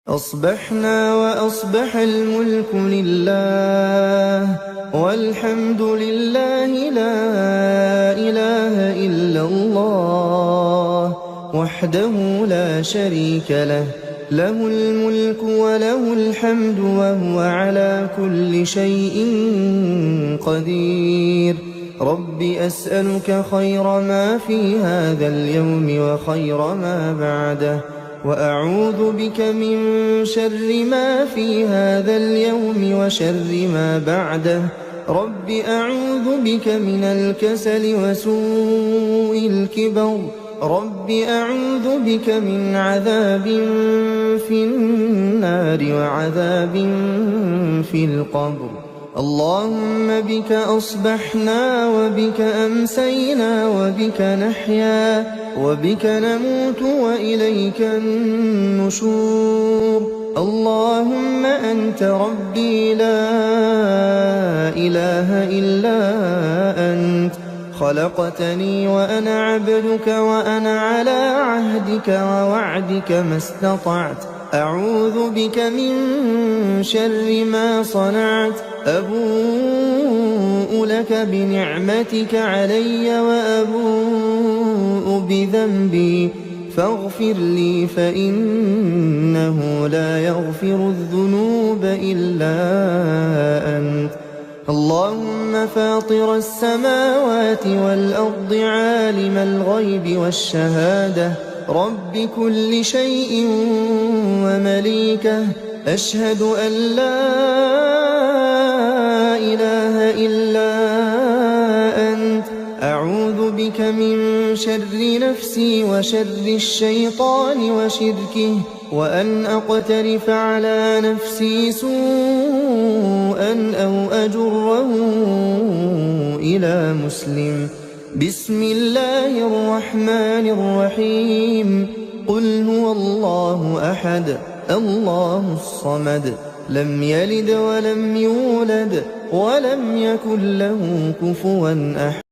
أصبحنا وأصبح الملك لله والحمد لله لا إله إلا الله وحده لا شريك له له الملك وله الحمد وهو على كل شيء قدير. رب أسألك خير ما في هذا اليوم وخير ما بعده وأعوذ بك من شر ما في هذا اليوم وشر ما بعده. رب أعوذ بك من الكسل وسوء الكبر. رب أعوذ بك من عذاب في النار وعذاب في القبر. اللهم بك أصبحنا وبك أمسينا وبك نحيا وبك نموت وإليك النشور. اللهم أنت ربي لا إله إلا أنت خلقتني وأنا عبدك وأنا على عهدك ووعدك ما استطعت. أعوذ بك من شر ما صنعت. أبوء لك بنعمتك علي وأبوء بذنبي فاغفر لي فإنه لا يغفر الذنوب إلا أنت. اللهم فاطر السماوات والأرض عالم الغيب والشهادة رب كل شيء ومليكه أشهد أن لا إله إلا أنت. أعوذ بك من شر نفسي وشر الشيطان وشركه وأن أقترف على نفسي سوءا أو أجره إلى مسلم. بسم الله الرحمن الرحيم. قل هو الله أحد الله الصمد لم يلد ولم يولد ولم يكن له كفوا أحد.